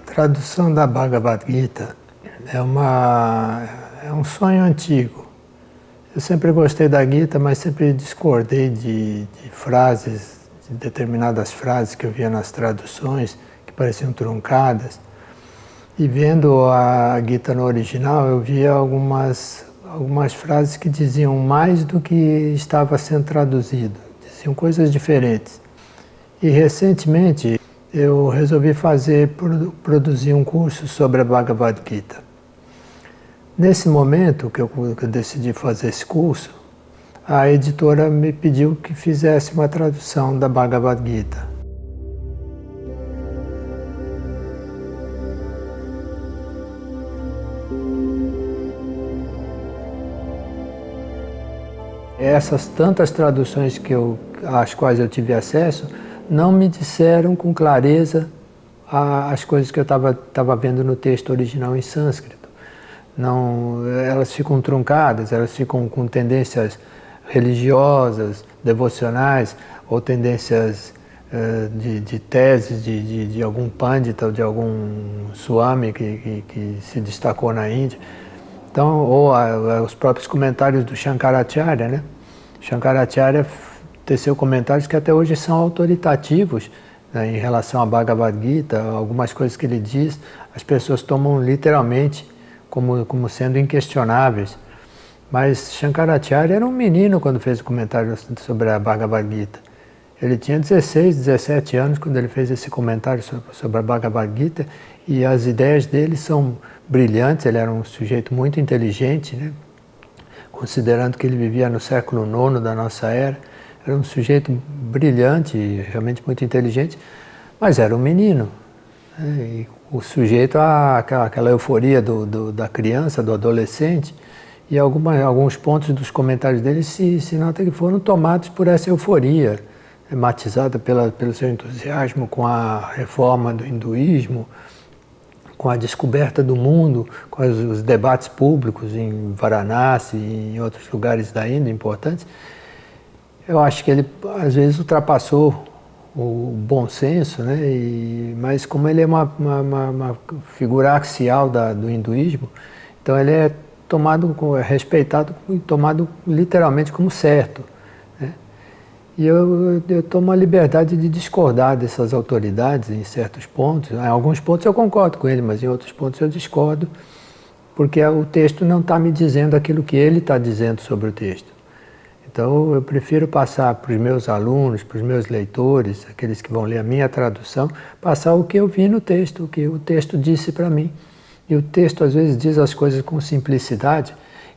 tradução da Bhagavad Gita é um sonho antigo. Eu sempre gostei da Gita, mas sempre discordei de frases, de determinadas frases que eu via nas traduções, que pareciam truncadas. E vendo a Gita no original, eu via algumas frases que diziam mais do que estava sendo traduzido, diziam coisas diferentes. E recentemente eu resolvi produzir um curso sobre a Bhagavad Gita. Nesse momento que eu decidi fazer esse curso, a editora me pediu que fizesse uma tradução da Bhagavad Gita. Essas tantas traduções às quais eu tive acesso não me disseram com clareza as coisas que eu estava vendo no texto original em sânscrito. Não, elas ficam truncadas, elas ficam com tendências religiosas, devocionais, ou tendências de teses de algum pandita ou de algum swami que se destacou na Índia. Então, ou os próprios comentários do Shankaracharya, né? Shankaracharya teceu comentários que até hoje são autoritativos, né, em relação à Bhagavad Gita. Algumas coisas que ele diz, as pessoas tomam literalmente como sendo inquestionáveis. Mas Shankaracharya era um menino quando fez o comentário sobre a Bhagavad Gita. Ele tinha 16, 17 anos quando ele fez esse comentário sobre a Bhagavad Gita, e as ideias dele são brilhantes. Ele era um sujeito muito inteligente, né? Considerando que ele vivia no século IX da nossa era. Era um sujeito brilhante, realmente muito inteligente, mas era um menino, né? E o sujeito aquela euforia da criança, do adolescente, e alguns pontos dos comentários dele se nota que foram tomados por essa euforia, matizada pelo seu entusiasmo com a reforma do hinduísmo, com a descoberta do mundo, com os debates públicos em Varanasi e em outros lugares da Índia importantes. Eu acho que ele, às vezes, ultrapassou o bom senso, né? Mas como ele é uma figura axial do hinduísmo, então ele é respeitado e tomado literalmente como certo, né? E eu tomo a liberdade de discordar dessas autoridades em certos pontos. Em alguns pontos eu concordo com ele, mas em outros pontos eu discordo, porque o texto não está me dizendo aquilo que ele está dizendo sobre o texto. Então eu prefiro passar para os meus alunos, para os meus leitores, aqueles que vão ler a minha tradução, passar o que eu vi no texto, o que o texto disse para mim. E o texto às vezes diz as coisas com simplicidade,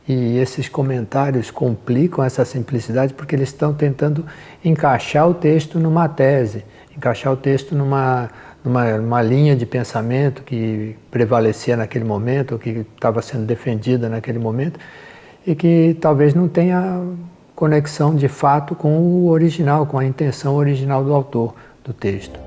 e esses comentários complicam essa simplicidade porque eles estão tentando encaixar o texto numa tese, encaixar o texto numa linha de pensamento que prevalecia naquele momento, ou que estava sendo defendida naquele momento, e que talvez não tenha conexão de fato com o original, com a intenção original do autor do texto.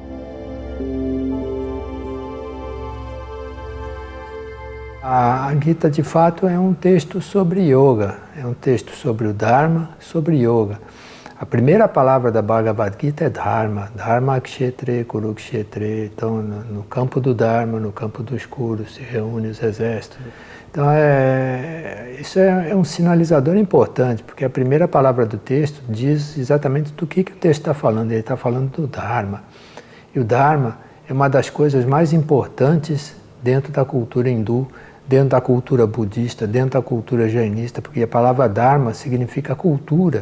A Gita, de fato, é um texto sobre yoga, é um texto sobre o Dharma, sobre yoga. A primeira palavra da Bhagavad Gita é Dharma, Dharma Kshetre Kurukshetre. Então, no campo do Dharma, no campo do escuro, se reúnem os exércitos. Então, isso é um sinalizador importante, porque a primeira palavra do texto diz exatamente do que o texto está falando. Ele está falando do Dharma. E o Dharma é uma das coisas mais importantes dentro da cultura hindu, dentro da cultura budista, dentro da cultura jainista, porque a palavra Dharma significa cultura,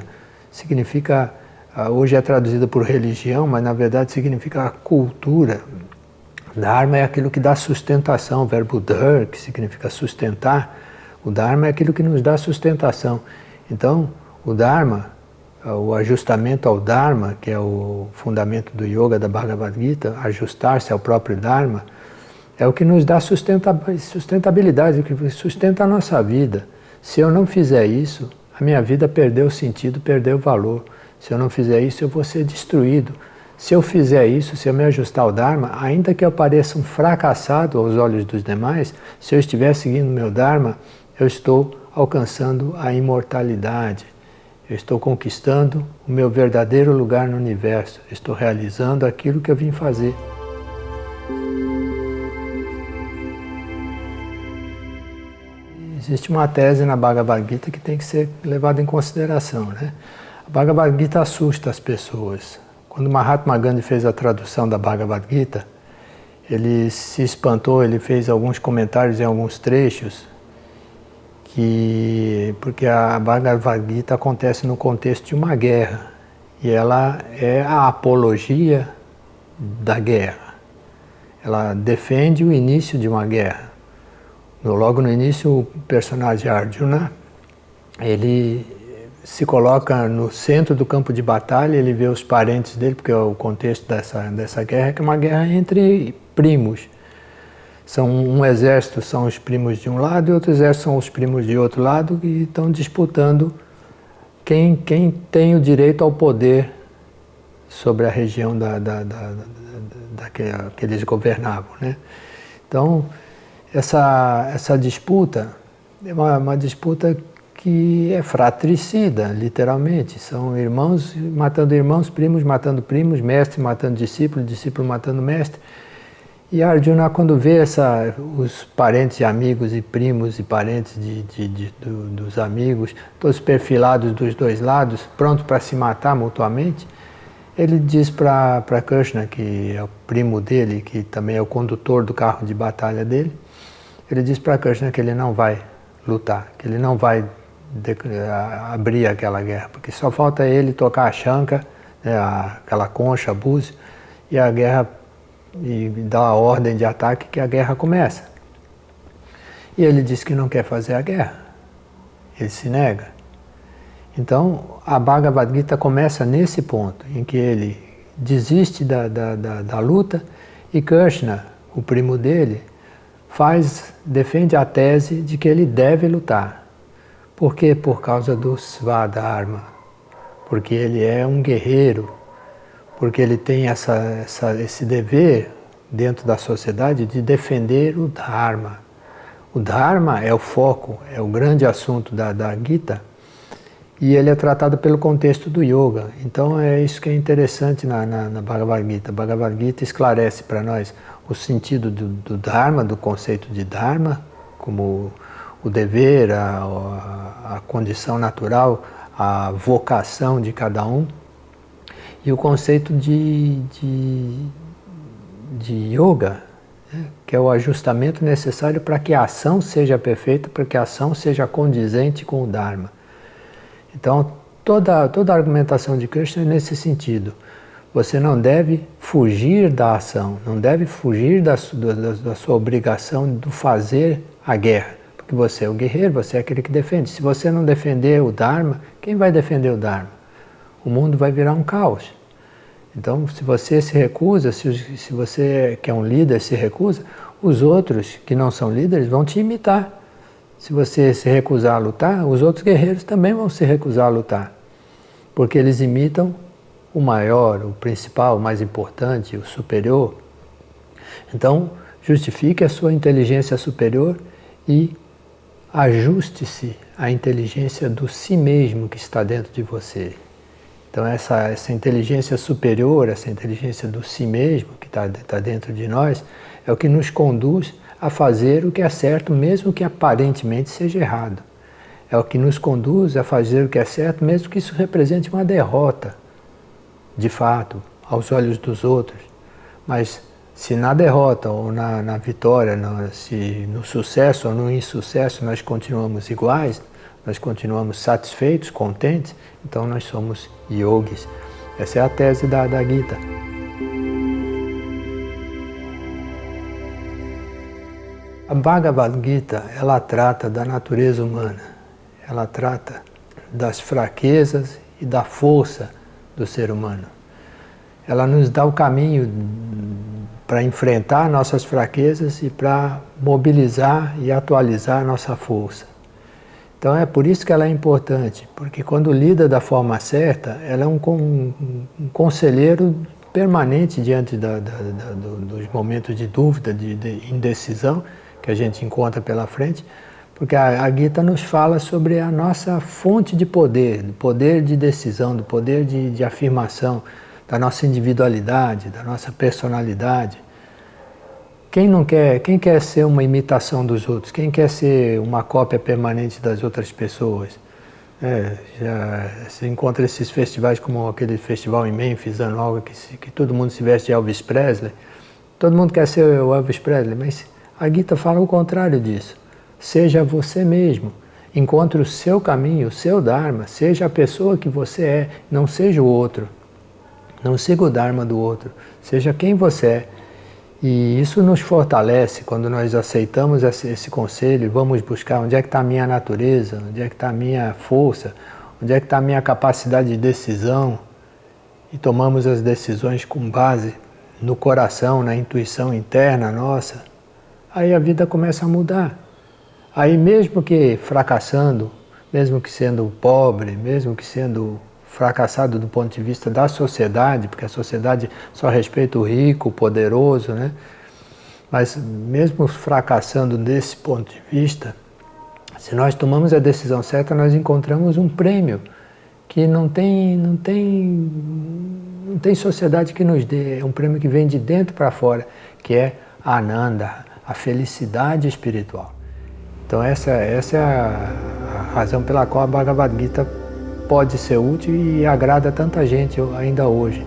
significa, hoje é traduzida por religião, mas na verdade significa cultura. Dharma é aquilo que dá sustentação, o verbo dhar, que significa sustentar. O Dharma é aquilo que nos dá sustentação. Então, o Dharma, o ajustamento ao Dharma, que é o fundamento do yoga da Bhagavad Gita, ajustar-se ao próprio Dharma, é o que nos dá sustentabilidade, o que sustenta a nossa vida. Se eu não fizer isso, a minha vida perdeu sentido, perdeu valor. Se eu não fizer isso, eu vou ser destruído. Se eu fizer isso, se eu me ajustar ao Dharma, ainda que eu pareça um fracassado aos olhos dos demais, se eu estiver seguindo o meu Dharma, eu estou alcançando a imortalidade. Eu estou conquistando o meu verdadeiro lugar no universo. Eu estou realizando aquilo que eu vim fazer. existe uma tese na Bhagavad Gita que tem que ser levada em consideração, né? A Bhagavad Gita assusta as pessoas. Quando Mahatma Gandhi fez a tradução da Bhagavad Gita, ele se espantou, ele fez alguns comentários em alguns trechos, porque a Bhagavad Gita acontece no contexto de uma guerra, e ela é a apologia da guerra. Ela defende o início de uma guerra. Logo no início, o personagem Arjuna, ele se coloca no centro do campo de batalha, ele vê os parentes dele, porque o contexto dessa guerra é que é uma guerra entre primos. Um exército são os primos de um lado e outro exército são os primos de outro lado, e estão disputando quem tem o direito ao poder sobre a região que eles governavam, né? Então, essa disputa é uma disputa que é fratricida, literalmente. São irmãos matando irmãos, primos matando primos, mestre matando discípulo, discípulo matando mestre. E Arjuna, quando vê os parentes e amigos e primos e parentes dos amigos, todos perfilados dos dois lados, prontos para se matar mutuamente, ele diz para Krishna, que é o primo dele, que também é o condutor do carro de batalha dele, ele diz para Krishna que ele não vai lutar, que ele não vai abrir aquela guerra, porque só falta ele tocar a shanka, né, aquela concha, a búzio, e a guerra, e dar a ordem de ataque, que a guerra começa. E ele diz que não quer fazer a guerra, ele se nega. Então, a Bhagavad Gita começa nesse ponto, em que ele desiste da luta, e Krishna, o primo dele, defende a tese de que ele deve lutar. Por quê? Por causa do Svadharma, porque ele é um guerreiro, porque ele tem esse dever dentro da sociedade de defender o Dharma. O Dharma é o foco, é o grande assunto da Gita, e ele é tratado pelo contexto do yoga. Então é isso que é interessante na Bhagavad Gita. A Bhagavad Gita esclarece para nós o sentido do Dharma, do conceito de Dharma, como o dever, a condição natural, a vocação de cada um, e o conceito de yoga, né, que é o ajustamento necessário para que a ação seja perfeita, para que a ação seja condizente com o Dharma. Então, toda a argumentação de Krishna é nesse sentido. Você não deve fugir da ação, não deve fugir da sua obrigação de fazer a guerra, porque você é o guerreiro, você é aquele que defende. Se você não defender o Dharma, quem vai defender o Dharma? O mundo vai virar um caos. Então, se você se recusa, se você que é um líder se recusa, os outros que não são líderes vão te imitar. Se você se recusar a lutar, os outros guerreiros também vão se recusar a lutar, porque eles imitam o maior, o principal, o mais importante, o superior. Então, justifique a sua inteligência superior e ajuste-se à inteligência do si mesmo que está dentro de você. Então, essa inteligência superior, essa inteligência do si mesmo que está dentro de nós, é o que nos conduz a fazer o que é certo, mesmo que aparentemente seja errado. É o que nos conduz a fazer o que é certo, mesmo que isso represente uma derrota, de fato, aos olhos dos outros. Mas se na derrota ou na vitória, se no sucesso ou no insucesso nós continuamos iguais, nós continuamos satisfeitos, contentes, então nós somos yogis. Essa é a tese da Gita. A Bhagavad Gita, ela trata da natureza humana, ela trata das fraquezas e da força do ser humano. Ela nos dá o caminho para enfrentar nossas fraquezas e para mobilizar e atualizar nossa força. Então é por isso que ela é importante, porque quando lida da forma certa, ela é um conselheiro permanente diante dos momentos de dúvida, de indecisão, que a gente encontra pela frente, porque a Gita nos fala sobre a nossa fonte de poder, do poder de decisão, do poder de afirmação, da nossa individualidade, da nossa personalidade. Quem não quer, quem quer ser uma imitação dos outros? Quem quer ser uma cópia permanente das outras pessoas? Já se encontra esses festivais como aquele festival em Memphis, anual, que todo mundo se veste de Elvis Presley. Todo mundo quer ser o Elvis Presley, mas a Gita fala o contrário disso. Seja você mesmo. Encontre o seu caminho, o seu Dharma. Seja a pessoa que você é, não seja o outro. Não siga o Dharma do outro. Seja quem você é. E isso nos fortalece quando nós aceitamos esse conselho e vamos buscar onde é que está a minha natureza, onde é que está a minha força, onde é que está a minha capacidade de decisão e tomamos as decisões com base no coração, na intuição interna nossa, aí a vida começa a mudar. Aí mesmo que fracassando, mesmo que sendo pobre, mesmo que sendo fracassado do ponto de vista da sociedade, porque a sociedade só respeita o rico, o poderoso, né? Mas mesmo fracassando desse ponto de vista, se nós tomamos a decisão certa, nós encontramos um prêmio que não tem sociedade que nos dê, é um prêmio que vem de dentro para fora, que é a Ananda, a felicidade espiritual. Então essa é a razão pela qual a Bhagavad Gita pode ser útil e agrada tanta gente ainda hoje.